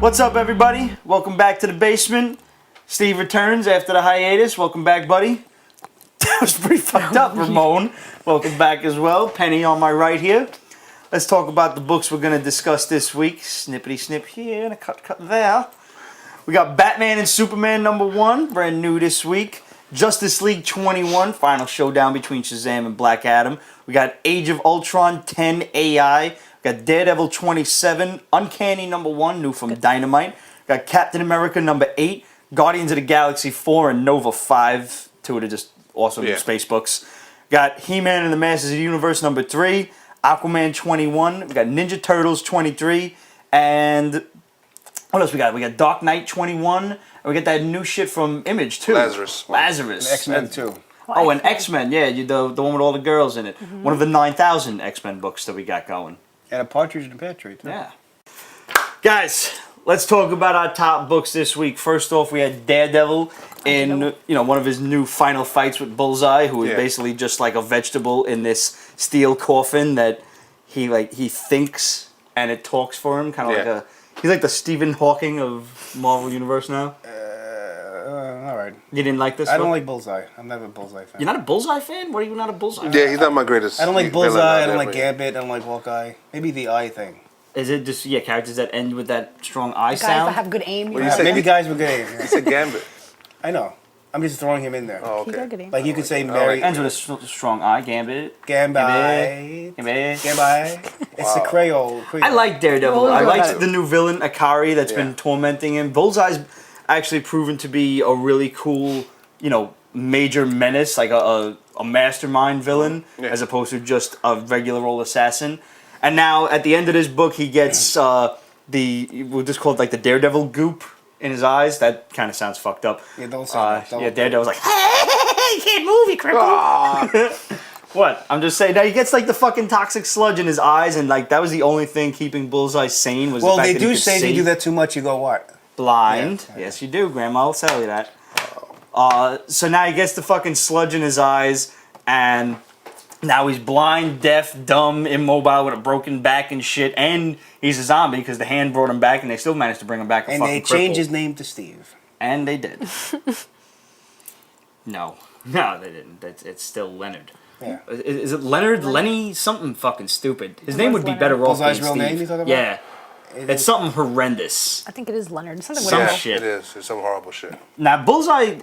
What's up, everybody? Welcome back to the basement. Steve returns after the hiatus. Welcome back, buddy. That was pretty fucked up, Ramon. Welcome back as well. Penny on my right here. Let's talk about the books we're going to discuss this week. Snippity snip here and a cut there. We got Batman and Superman #1, brand new this week. Justice League 21, final showdown between Shazam and Black Adam. We got Age of Ultron 10 AI. We got Daredevil 27, Uncanny #1, new from Dynamite. We got Captain America #8, Guardians of the Galaxy 4, and Nova 5. Two of the just awesome space books. We got He-Man and the Masters of the Universe #3, Aquaman 21. We got Ninja Turtles 23, and what else we got? We got Dark Knight 21, and we got that new shit from Image too. Lazarus. X-Men too. Oh, and X-Men, yeah, the one with all the girls in it. Mm-hmm. One of the 9,000 X-Men books that we got going. And a Partridge in a Pear Tree too. Yeah. Guys, let's talk about our top books this week. First off, we had Daredevil in one of his new final fights with Bullseye, who is basically just like a vegetable in this steel coffin that he thinks and it talks for him, kind of he's like the Stephen Hawking of Marvel Universe now. All right. You didn't like this? I don't like Bullseye. I'm never a Bullseye fan. You're not a Bullseye fan? What are you not a Bullseye fan? Yeah, he's not my greatest. I don't like Bullseye. I don't like Gambit. I don't like Hawkeye. Maybe the eye thing. Is it just characters that end with that strong eye Guys sound? that have good aim. Maybe guys with good aim. He said Gambit. I know. I'm just throwing him in there. Oh, He got okay. good aim. Like you could say Mary. Ends with a strong eye. Gambit. Gambit. Gambit. Gambit. It's the Creole. I like Daredevil. Well, I you liked got it. the new villain, Akari, that's been tormenting him. Bullseye's actually proven to be a really cool, major menace, like a mastermind villain, as opposed to just a regular old assassin. And now, at the end of this book, he gets we'll just call it like the Daredevil goop in his eyes. That kind of sounds fucked up. Yeah, don't say that. Don't. Daredevil's like, hey, you can't move, you cripple. What? I'm just saying. Now he gets like the fucking toxic sludge in his eyes, and like that was the only thing keeping Bullseye sane was the fact they that he do could say if see. you do that too much, you go what? Blind. Yeah. Yes, you do. Grandma will tell you that. So now he gets the fucking sludge in his eyes, and now he's blind, deaf, dumb, immobile with a broken back and shit, and he's a zombie because the hand brought him back, and they still managed to bring him back a And fucking they changed cripple. his name to Steve. And they did. No, they didn't. It's still Leonard. Yeah. Is it Leonard? Lenny? Something fucking stupid. His name would be better off Bullseye's being real Steve. name you talking about? Yeah. It's something horrendous. I think it is Leonard. Something Some with Yeah, shit. it is. It's some horrible shit. Now, Bullseye,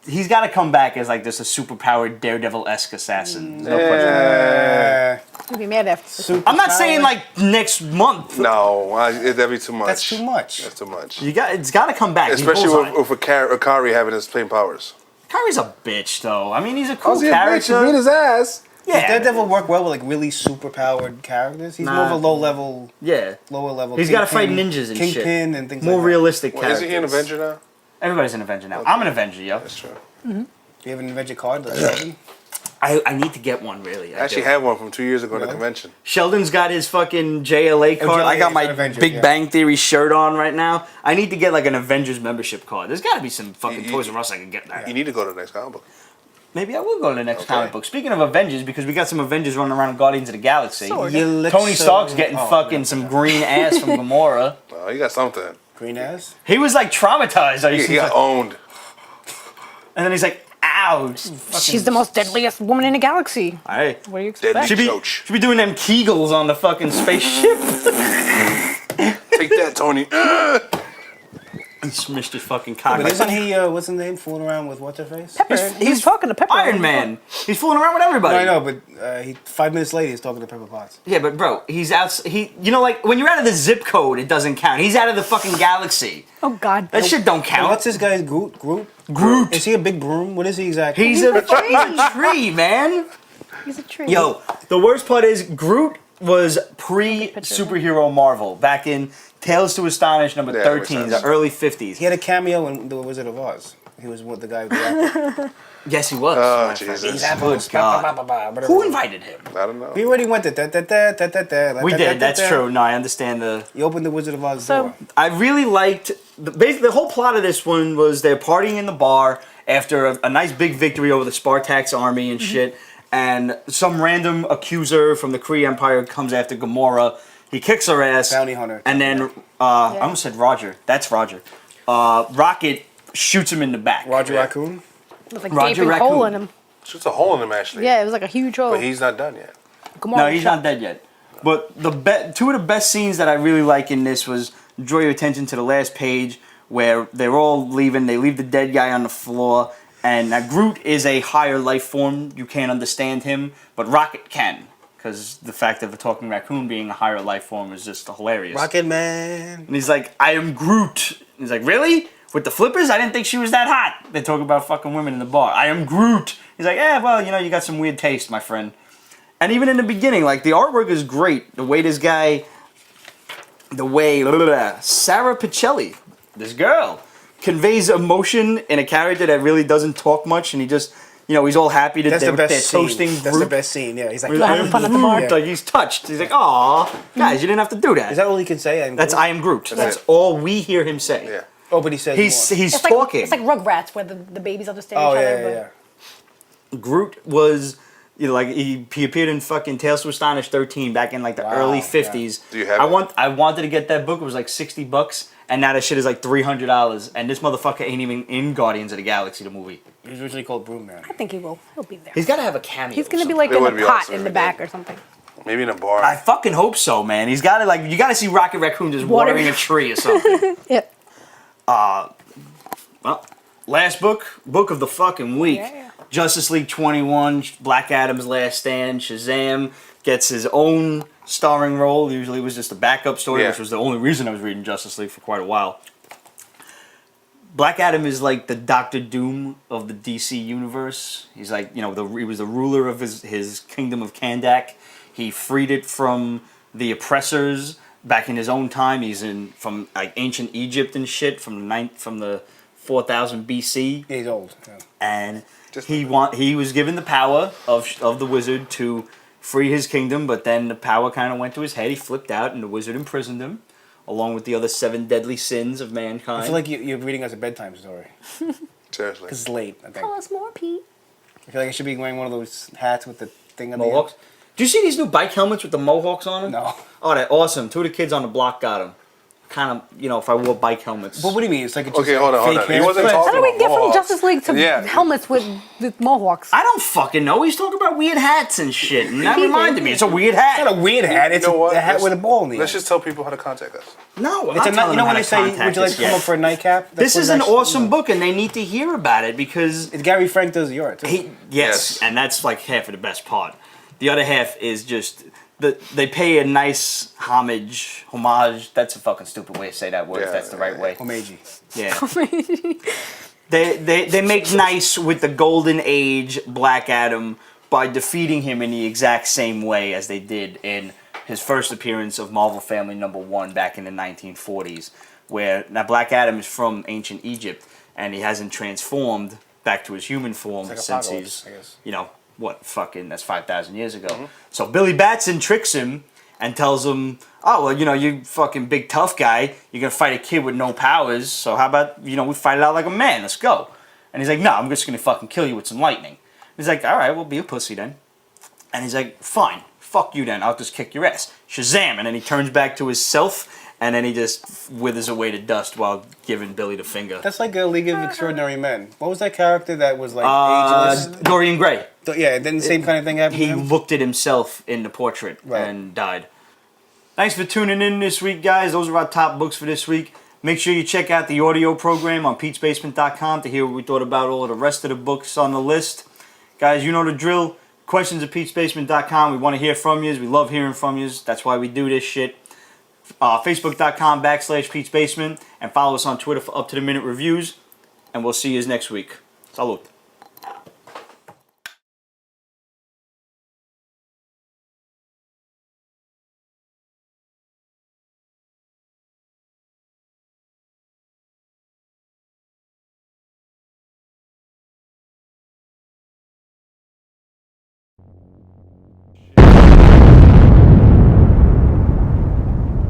he's got to come back as like just a superpowered Daredevil-esque assassin. No question. You'd be mad after. I'm not saying like next month. No, that'd be too much. That's too much. That's too much. It's got to come back. He's Especially Bullseye. with Akari having his same powers. Kyrie's a bitch, though. I mean, he's a cool Oh, he a bitch. character. He beat his ass. Does Yeah, Daredevil work well with like really super powered characters? He's more of a lower level. He's got to fight ninjas and shit. Kingpin and things More like that. realistic Well, characters. isn't he an Avenger now? Everybody's an Avenger now. I'm an Avenger, yo. That's true. Do you have an Avenger card? Like Sheldon? I need to get one, really. I actually had one from 2 years ago at the convention. Sheldon's got his fucking JLA card. I got my Avengers, Big Bang Theory shirt on right now. I need to get like an Avengers membership card. There's got to be some fucking Toys R Us I can get that. You need to go to the next comic book. Maybe I will go to the next comic book. Speaking of Avengers, because we got some Avengers running around Guardians of the Galaxy. Tony Stark's getting fucking some green ass from Gamora. Oh, you got something. Green ass? He was like traumatized. He got owned. And then he's like, ow. She's the most deadliest woman in the galaxy. Hey. What do you expect? Should be doing them Kegels on the fucking spaceship. Take that, Tony. He smished his fucking cock. But isn't he, what's his name, fooling around with what's her face? Pepper. He's talking to Pepper. Iron Man. He's fooling around with everybody. No, I know, but 5 minutes later he's talking to Pepper Potts. Yeah, but bro, he's out. Like when you're out of the zip code, it doesn't count. He's out of the fucking galaxy. Oh God. That shit don't And count. what's this guy's Groot? Groot. Is he a big broom? What is he exactly? He's a tree, man. He's a tree. Yo, the worst part is Groot was pre-superhero Marvel back in Tales to Astonish number 13, the early 50s. He had a cameo in The Wizard of Oz. He was with the guy with the apple. Yes, he was. Oh, Jesus. These apples. God. Who invited him? I don't know. We already went to We did, that's true. No, I understand the... You opened the Wizard of Oz door. I really liked... Basically, the whole plot of this one was they're partying in the bar after a nice big victory over the Spartax army and shit, and some random accuser from the Kree Empire comes after Gamora. He kicks her ass. Bounty hunter. And then I almost said Roger. That's Roger. Rocket shoots him in the back. Roger Raccoon. With like Roger gaping hole Raccoon. in him. Shoots a hole in him actually. Yeah, it was like a huge hole. But he's not done yet. No, he's not dead yet. But two of the best scenes that I really like in this was draw your attention to the last page where they're all leaving. They leave the dead guy on the floor. And now Groot is a higher life form. You can't understand him, but Rocket can. Because the fact of a talking raccoon being a higher life form is just hilarious. Rocket Man. And he's like, I am Groot. And he's like, really? With the flippers? I didn't think she was that hot. They talk about fucking women in the bar. I am Groot. He's like, well, you got some weird taste, my friend. And even in the beginning, like, the artwork is great. The way this guy, Sarah Pichelli, this girl, conveys emotion in a character that really doesn't talk much, and he just, he's all happy that That's the they're best toasting scene. Groot. That's the best scene. Yeah, he's like, They're having fun at the bar. Yeah. Like, he's touched. He's like, aw, guys, you didn't have to do that. Is that all he can say? That's I am Groot. That's it. all we hear him say. Yeah. Oh, but he says He's It's talking. Like, it's like Rugrats where the babies understand Oh each yeah, other. yeah, yeah. Groot was, like he appeared in fucking Tales to Astonish 13 back in like the early 50s. Do you have it? I wanted to get that book. It was like $60, and now that shit is like $300. And this motherfucker ain't even in Guardians of the Galaxy, the movie. He's originally called Broom Man. I think he will. He'll be there. He's got to have a cameo. He's gonna be somewhere. like It in would a be pot awesome in if the he back did. or something. Maybe in a bar. I fucking hope so, man. He's got to like you got to see Rocket Raccoon just Watering- watering a tree or something. Yep. Well, last book of the fucking week. Yeah. Justice League 21, Black Adam's Last Stand, Shazam gets his own starring role. Usually it was just a backup story, Yeah. which was the only reason I was reading Justice League for quite a while. Black Adam is like the Doctor Doom of the DC universe. He's like, he was the ruler of his kingdom of Kandak. He freed it from the oppressors back in his own time. He's from like ancient Egypt and shit from the 4000 BC. Yeah, he's old. Yeah. And he was given the power of the wizard to free his kingdom, but then the power kind of went to his head. He flipped out, and the wizard imprisoned him, along with the other 7 deadly sins of mankind. I feel like you're reading us a bedtime story. Seriously. Because it's late, I think. Tell us more, Pete. I feel like I should be wearing one of those hats with the thing on Mohawks. Do you see these new bike helmets with the mohawks on them? No. Oh, they're awesome. 2 of the kids on the block got them. Kind of, if I wore bike helmets. But what do you mean? It's like it's just Okay, hold on. fake He hair? wasn't But- talking How do we about get from Mohawks. Justice League to Yeah. helmets with mohawks? I don't fucking know. He's talking about weird hats and shit, and that He reminded did. me. It's a weird hat. It's not a weird hat. It's You know what? a hat with a ball in the Let's end. just tell people how to contact us. No, I'm It's not a telling you know them when how they to say, contact would you like us to come yet. up for a nightcap? That's This what is it an actually- awesome book, and they need to hear about it because It's Gary Frank does the art, too. yes, Yes. and that's like half of the best part. The other half is just they pay a nice homage. That's a fucking stupid way to say that word. If Yeah, that's the right way. Homeji. Yeah. They make nice with the Golden Age Black Adam by defeating him in the exact same way as they did in his first appearance of Marvel Family #1 back in the 1940s, where now Black Adam is from ancient Egypt and he hasn't transformed back to his human form It's like since Apocalypse, he's, I guess. that's 5,000 years ago. So Billy Batson tricks him and tells him, oh, well, you fucking big tough guy, you're going to fight a kid with no powers, so how about, we fight it out like a man, let's go. And he's like, no, I'm just going to fucking kill you with some lightning. He's like, all right, well, be a pussy then. And he's like, fine, fuck you then, I'll just kick your ass. Shazam! And then he turns back to his self, and then he just withers away to dust while giving Billy the finger. That's like a League of Extraordinary Men. What was that character that was like ageless? Dorian Gray. Yeah, then the same kind of thing happened He to him? looked at himself in the portrait Right. and died. Thanks for tuning in this week, guys. Those are our top books for this week. Make sure you check out the audio program on Pete'sBasement.com to hear what we thought about all of the rest of the books on the list. Guys, you know the drill. Questions at Pete'sBasement.com. We want to hear from you. We love hearing from you. That's why we do this shit. Facebook.com/Pete'sBasement. And follow us on Twitter for up-to-the-minute reviews. And we'll see you next week. Salud.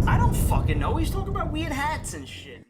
I don't fucking know. He's talking about weird hats and shit.